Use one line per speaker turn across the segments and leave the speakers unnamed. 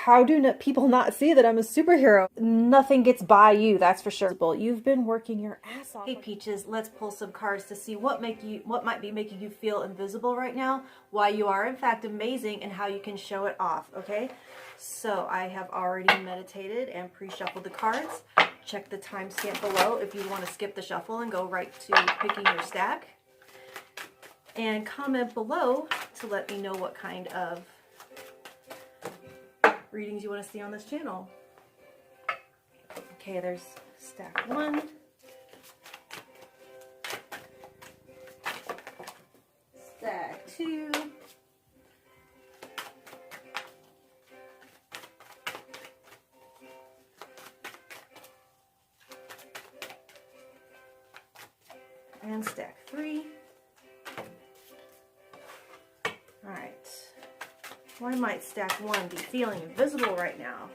how do people not see that I'm a superhero? Nothing gets by you, that's for sure. You've been working your ass off. Hey Peaches, let's pull some cards to see what might be making you feel invisible right now, why you are in fact amazing, and how you can show it off, okay? So I have already meditated and pre-shuffled the cards. Check the timestamp below if you want to skip the shuffle and go right to picking your stack. And comment below to let me know what kind of readings you want to see on this channel. Okay, there's stack 1. Stack 2. And stack 3. Alright. Why might stack 1 be feeling invisible right now?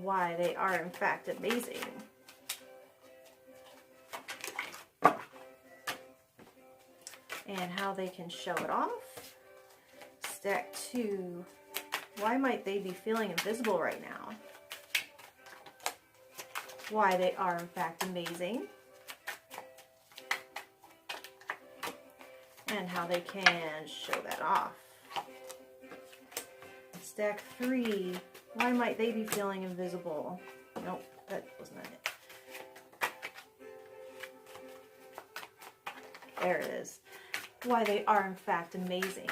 Why they are in fact amazing. And how they can show it off. Stack 2. Why might they be feeling invisible right now? Why they are in fact amazing. And how they can show that off. Stack 3. Why might they be feeling invisible? Nope, that wasn't it. There it is. Why they are in fact amazing.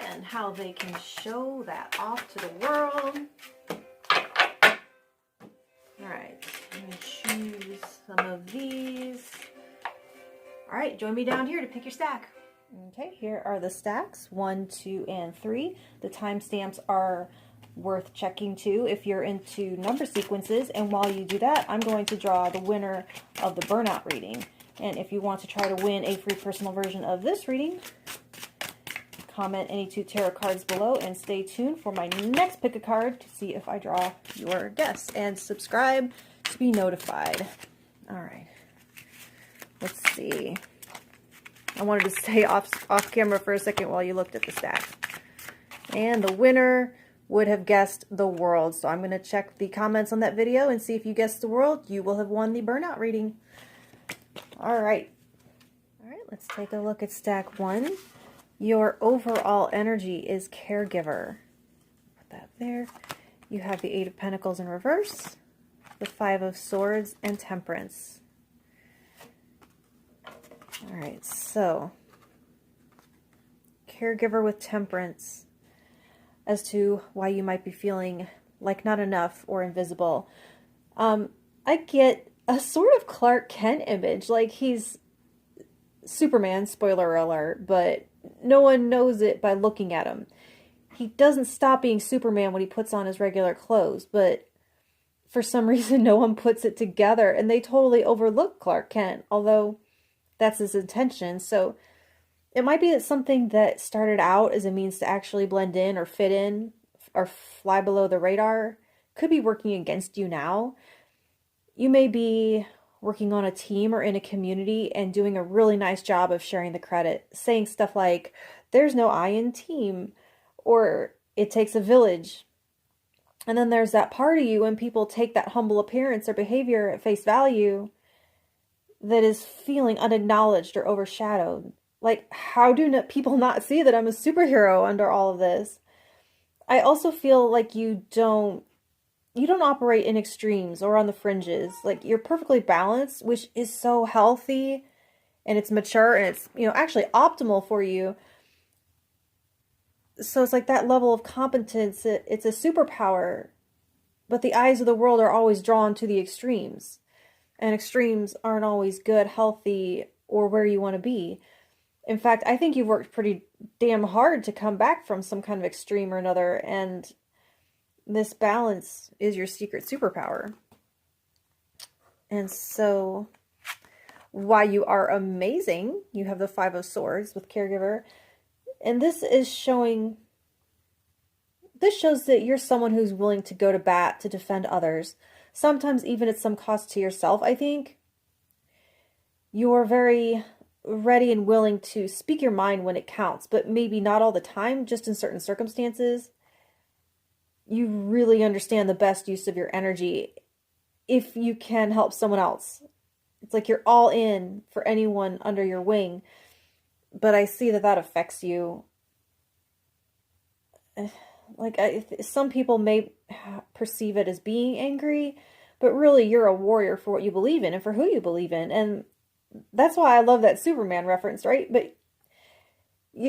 And how they can show that off to the world. Alright, I'm going to choose some of these. Alright, join me down here to pick your stack. Okay, here are the stacks, 1, 2, and 3. The timestamps are worth checking too if you're into number sequences. And while you do that, I'm going to draw the winner of the burnout reading. And if you want to try to win a free personal version of this reading, comment any 2 tarot cards below and stay tuned for my next pick a card to see if I draw your guess. And subscribe to be notified. Alright, let's see. I wanted to stay off camera for a second while you looked at the stack. And the winner would have guessed the world. So I'm going to check the comments on that video and see if you guessed the world. You will have won the burnout reading. Alright. Alright, let's take a look at stack 1. Your overall energy is caregiver. Put that there. You have the 8 of Pentacles in reverse, the 5 of Swords, and Temperance. Alright, so caregiver with Temperance as to why you might be feeling like not enough or invisible. I get a sort of Clark Kent image, like he's Superman, spoiler alert, but no one knows it by looking at him. He doesn't stop being Superman when he puts on his regular clothes, but for some reason no one puts it together, and they totally overlook Clark Kent, although that's his intention. So it might be that something that started out as a means to actually blend in or fit in or fly below the radar could be working against you now. You may be working on a team or in a community and doing a really nice job of sharing the credit, saying stuff like, there's no I in team, or it takes a village. And then there's that part of you when people take that humble appearance or behavior at face value that is feeling unacknowledged or overshadowed. Like, how do people not see that I'm a superhero under all of this? I also feel like you don't operate in extremes or on the fringes. Like, you're perfectly balanced, which is so healthy, and it's mature, and it's, actually optimal for you. So it's like that level of competence, it's a superpower, but the eyes of the world are always drawn to the extremes, and extremes aren't always good, healthy, or where you want to be. In fact, I think you've worked pretty damn hard to come back from some kind of extreme or another, and this balance is your secret superpower. And so, why you are amazing, you have the 5 of Swords with caregiver, and this is showing this shows that you're someone who's willing to go to bat to defend others. Sometimes even at some cost to yourself, I think. You're very ready and willing to speak your mind when it counts, but maybe not all the time, just in certain circumstances. You really understand the best use of your energy if you can help someone else. It's like you're all in for anyone under your wing, but I see that that affects you. Like, some people may perceive it as being angry, but really you're a warrior for what you believe in and for who you believe in. And that's why I love that Superman reference, right? But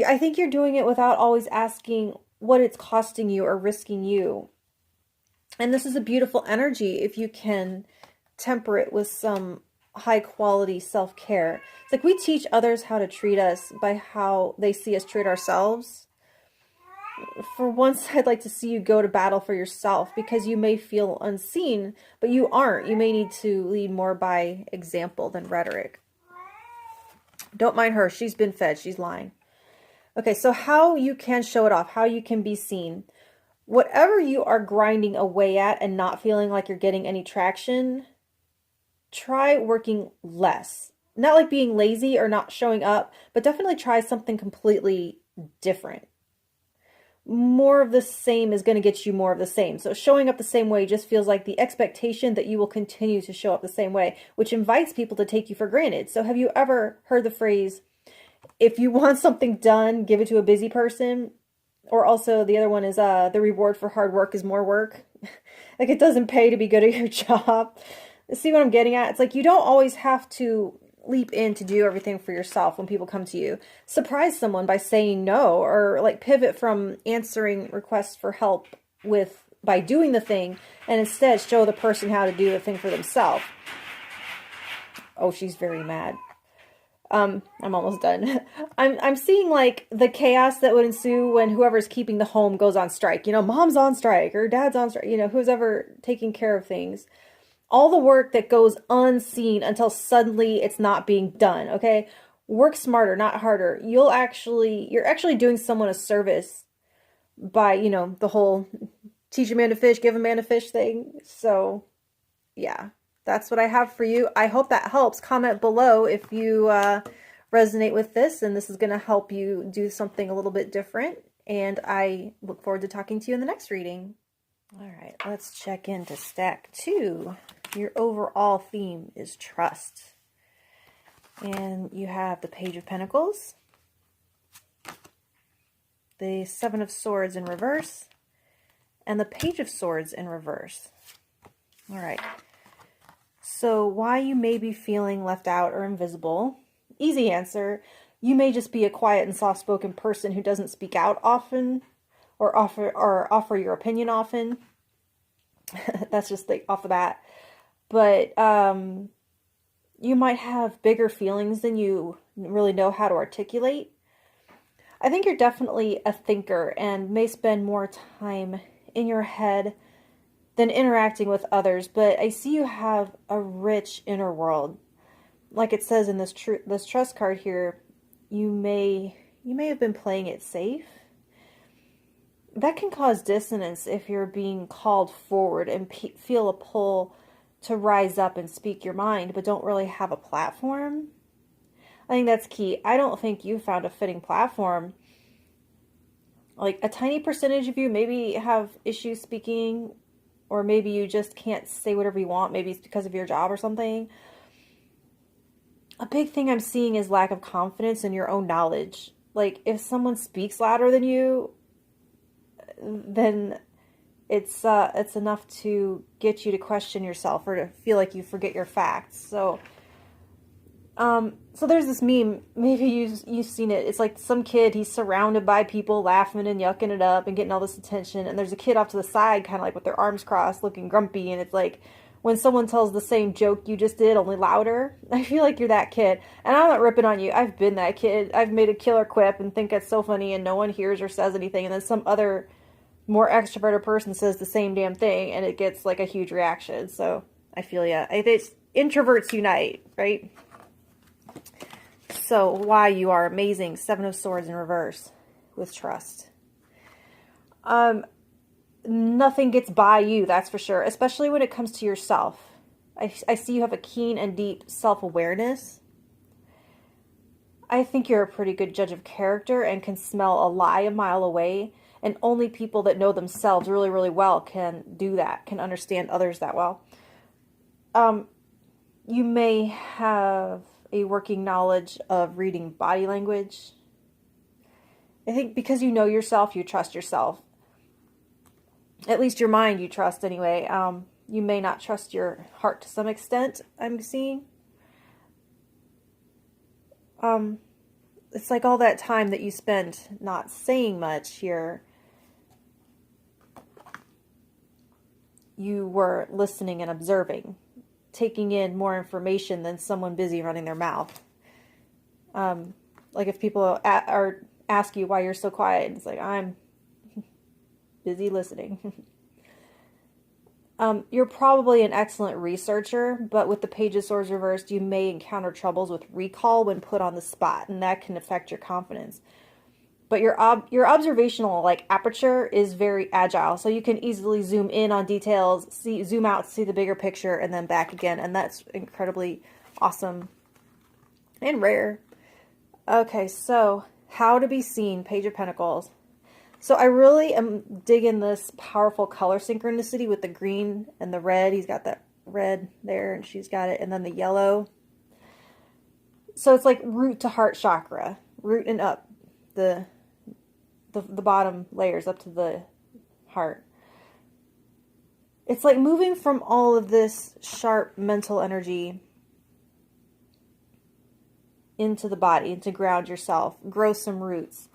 I think you're doing it without always asking what it's costing you or risking you. And this is a beautiful energy if you can temper it with some high quality self-care. It's like we teach others how to treat us by how they see us treat ourselves. For once, I'd like to see you go to battle for yourself, because you may feel unseen, but you aren't. You may need to lead more by example than rhetoric. Don't mind her. She's been fed. She's lying. Okay, so how you can show it off, how you can be seen. Whatever you are grinding away at and not feeling like you're getting any traction, try working less. Not like being lazy or not showing up, but definitely try something completely different. More of the same is going to get you more of the same. So showing up the same way just feels like the expectation that you will continue to show up the same way, which invites people to take you for granted. So have you ever heard the phrase, if you want something done, give it to a busy person? Or also the other one is the reward for hard work is more work. Like, it doesn't pay to be good at your job. See what I'm getting at? It's like you don't always have to leap in to do everything for yourself when people come to you. Surprise someone by saying no, or like pivot from answering requests for help by doing the thing, and instead show the person how to do the thing for themselves. Oh, she's very mad. I'm almost done. I'm seeing like the chaos that would ensue when whoever's keeping the home goes on strike. You know, mom's on strike or dad's on strike, you know, who's ever taking care of things. All the work that goes unseen until suddenly it's not being done, okay? Work smarter, not harder. You're actually doing someone a service by, you know, the whole teach a man to fish, give a man a fish thing. So, yeah, that's what I have for you. I hope that helps. Comment below if you resonate with this, and this is going to help you do something a little bit different. And I look forward to talking to you in the next reading. All right, let's check into stack 2. Your overall theme is trust. And you have the Page of Pentacles, the Seven of Swords in reverse, and the Page of Swords in reverse. All right. So why you may be feeling left out or invisible? Easy answer. You may just be a quiet and soft-spoken person who doesn't speak out often or offer your opinion often. That's just like off the bat. But you might have bigger feelings than you really know how to articulate. I think you're definitely a thinker and may spend more time in your head than interacting with others, but I see you have a rich inner world. Like it says in this trust card here, you may have been playing it safe. That can cause dissonance if you're being called forward and feel a pull to rise up and speak your mind, but don't really have a platform. I think that's key. I don't think you found a fitting platform. Like, a tiny percentage of you maybe have issues speaking, or maybe you just can't say whatever you want. Maybe it's because of your job or something. A big thing I'm seeing is lack of confidence in your own knowledge. Like, if someone speaks louder than you, then it's enough to get you to question yourself or to feel like you forget your facts. So there's this meme, maybe you've seen it. It's like some kid, he's surrounded by people laughing and yucking it up and getting all this attention, and there's a kid off to the side kind of like with their arms crossed looking grumpy, and it's like when someone tells the same joke you just did, only louder. I feel like you're that kid, and I'm not ripping on you. I've been that kid. I've made a killer quip and think it's so funny and no one hears or says anything, and then some other more extroverted person says the same damn thing and it gets like a huge reaction. So I feel ya. It's introverts unite, right? So why you are amazing. Seven of Swords in reverse with trust. nothing gets by you, that's for sure, especially when it comes to yourself. I see you have a keen and deep self-awareness. I think you're a pretty good judge of character and can smell a lie a mile away. And only people that know themselves really, really well can do that, can understand others that well. You may have a working knowledge of reading body language. I think because you know yourself, you trust yourself. At least your mind you trust anyway. You may not trust your heart to some extent, I'm seeing. It's like all that time that you spend not saying much here, you were listening and observing, taking in more information than someone busy running their mouth. Like if people ask you why you're so quiet, it's like, I'm busy listening. You're probably an excellent researcher, but with the Page of Swords reversed, you may encounter troubles with recall when put on the spot, and that can affect your confidence. But your observational aperture is very agile, so you can easily zoom in on details, zoom out, see the bigger picture, and then back again, and that's incredibly awesome and rare. Okay, so how to be seen, Page of Pentacles. So I really am digging this powerful color synchronicity with the green and the red. He's got that red there, and she's got it, and then the yellow. So it's like root to heart chakra, root and up, the bottom layers up to the heart. It's like moving from all of this sharp mental energy into the body, and to ground yourself, grow some roots.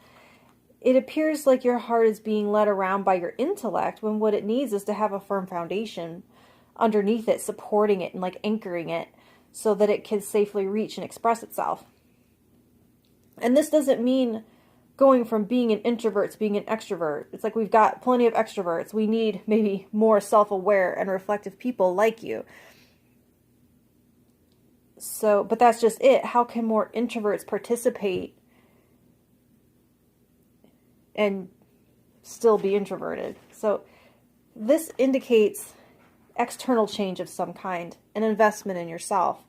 It appears like your heart is being led around by your intellect, when what it needs is to have a firm foundation underneath it, supporting it and anchoring it so that it can safely reach and express itself. And this doesn't mean going from being an introvert to being an extrovert. It's like we've got plenty of extroverts. We need maybe more self-aware and reflective people like you. So, but that's just it. How can more introverts participate and still be introverted? So this indicates external change of some kind, an investment in yourself.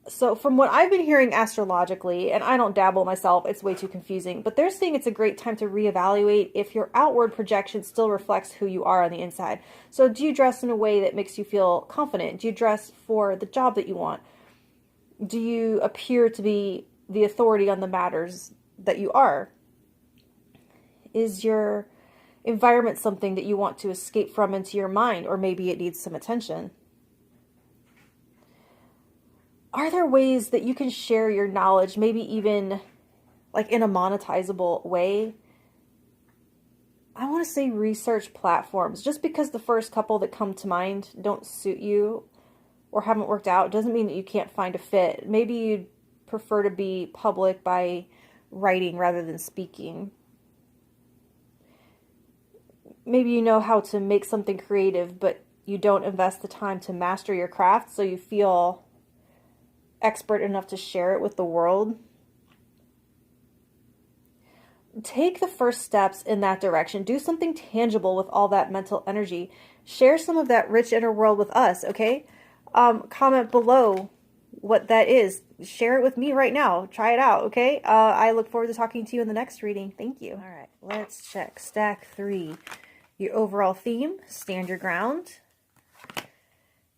So from what I've been hearing astrologically, and I don't dabble myself, it's way too confusing, but they're saying it's a great time to reevaluate if your outward projection still reflects who you are on the inside. So do you dress in a way that makes you feel confident? Do you dress for the job that you want? Do you appear to be the authority on the matters that you are? Is your environment something that you want to escape from into your mind, or maybe it needs some attention? Are there ways that you can share your knowledge, maybe even in a monetizable way? I want to say research platforms. Just because the first couple that come to mind don't suit you or haven't worked out doesn't mean that you can't find a fit. Maybe you'd prefer to be public by writing rather than speaking. Maybe you know how to make something creative, but you don't invest the time to master your craft, so you feel expert enough to share it with the world. Take the first steps in that direction. Do something tangible with all that mental energy. Share some of that rich inner world with us, okay? Comment below what that is. Share it with me right now. Try it out, okay? I look forward to talking to you in the next reading. Thank you. All right, let's check. Stack 3. Your overall theme, stand your ground.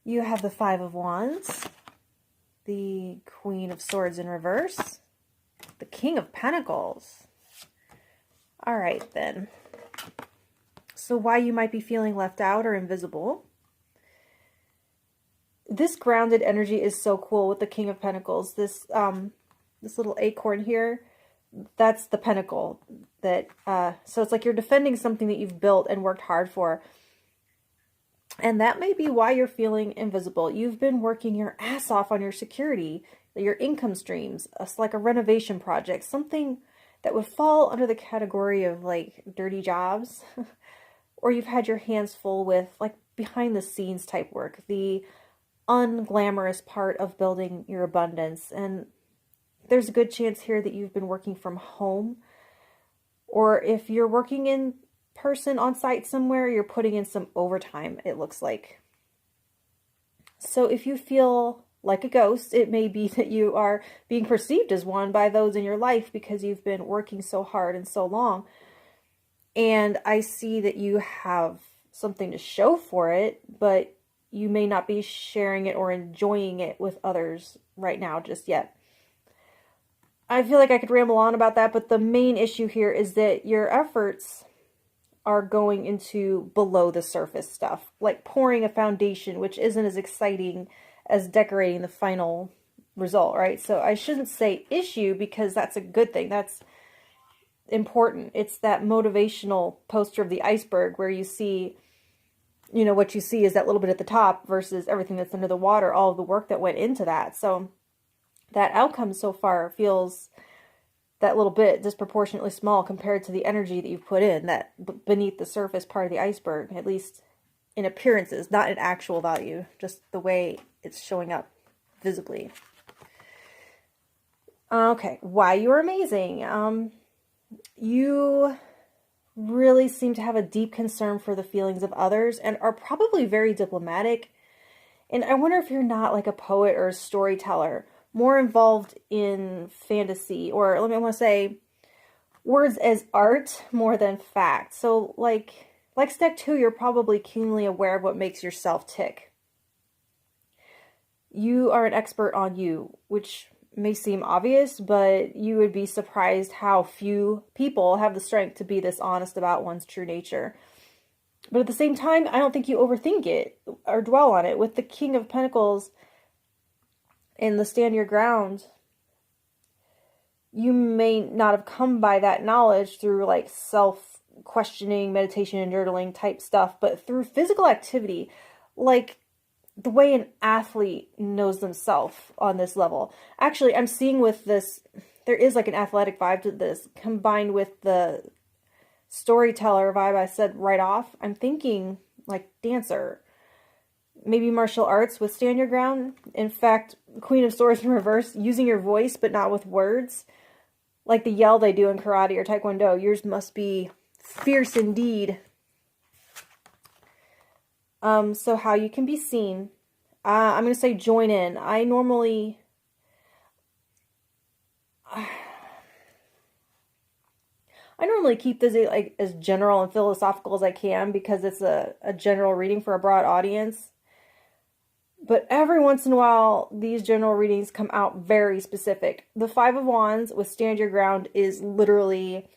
You have the 5 of Wands, the Queen of Swords in reverse, the King of Pentacles. All right, then. So why you might be feeling left out or invisible. This grounded energy is so cool with the King of Pentacles. This little acorn here, that's the pentacle. So it's like you're defending something that you've built and worked hard for. And that may be why you're feeling invisible. You've been working your ass off on your security, your income streams. It's like a renovation project, something that would fall under the category of dirty jobs. Or you've had your hands full with behind the scenes type work, the unglamorous part of building your abundance. And there's a good chance here that you've been working from home. Or if you're working in person on site somewhere. You're putting in some overtime, it looks like. So if you feel like a ghost, it may be that you are being perceived as one by those in your life because you've been working so hard and so long. And I see that you have something to show for it, but you may not be sharing it or enjoying it with others right now just yet. I feel like I could ramble on about that, but the main issue here is that your efforts are going into below the surface stuff, like pouring a foundation, which isn't as exciting as decorating the final result, right? So I shouldn't say issue because that's a good thing. That's important. It's that motivational poster of the iceberg where you see, you know, what you see is that little bit at the top versus everything that's under the water, all of the work that went into that. So that outcome so far feels that little bit disproportionately small compared to the energy that you've put in, that beneath the surface part of the iceberg, at least in appearances, not in actual value, just the way it's showing up visibly. Okay, why you're amazing. You really seem to have a deep concern for the feelings of others and are probably very diplomatic. And I wonder if you're not like a poet or a storyteller, more involved in fantasy, or let me want to say words as art more than fact. So like step 2, you're probably keenly aware of what makes yourself tick. You are an expert on you, which may seem obvious, but you would be surprised how few people have the strength to be this honest about one's true nature. But at the same time, I don't think you overthink it or dwell on it. With the King of Pentacles and the stand your ground, you may not have come by that knowledge through like self-questioning, meditation and journaling type stuff, but through physical activity, like the way an athlete knows themselves on this level. Actually, I'm seeing with this, there is like an athletic vibe to this, combined with the storyteller vibe I said right off. I'm thinking like dancer, maybe martial arts with stand your ground. In fact, Queen of Swords in reverse, using your voice but not with words, like the yell they do in karate or taekwondo. Yours must be fierce indeed. So how you can be seen. I'm going to say join in. I normally keep this like as general and philosophical as I can because it's a general reading for a broad audience. But every once in a while, these general readings come out very specific. The Five of Wands with Stand Your Ground is literally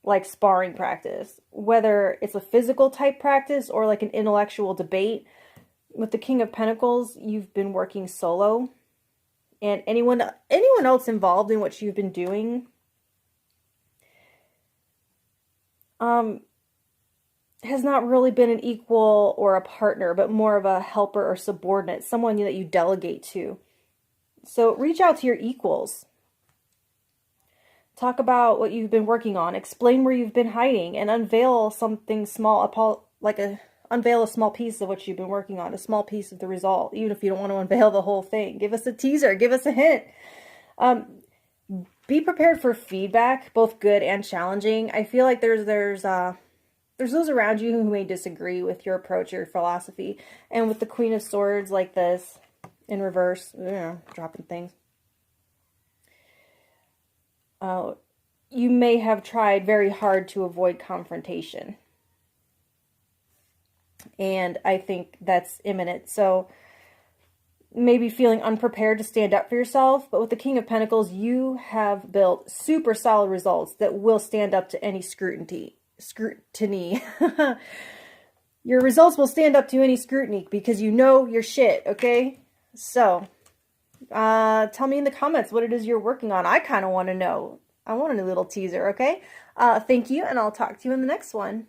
like sparring practice, whether it's a physical type practice or like an intellectual debate. With the King of Pentacles, you've been working solo, and anyone else involved in what you've been doing has not really been an equal or a partner, but more of a helper or subordinate, someone that you delegate to. So reach out to your equals. Talk about what you've been working on. Explain where you've been hiding and unveil something small, unveil a small piece of what you've been working on, a small piece of the result, even if you don't want to unveil the whole thing. Give us a teaser, give us a hint. Be prepared for feedback, both good and challenging. I feel like there's those around you who may disagree with your approach, your philosophy. And with the Queen of Swords like this, in reverse, dropping things. You may have tried very hard to avoid confrontation. And I think that's imminent. So maybe feeling unprepared to stand up for yourself. But with the King of Pentacles, you have built super solid results that will stand up to any scrutiny. Your results will stand up to any scrutiny because you know your shit, okay? So, tell me in the comments what it is you're working on. I kind of want to know. I want a little teaser, okay? Thank you, and I'll talk to you in the next one.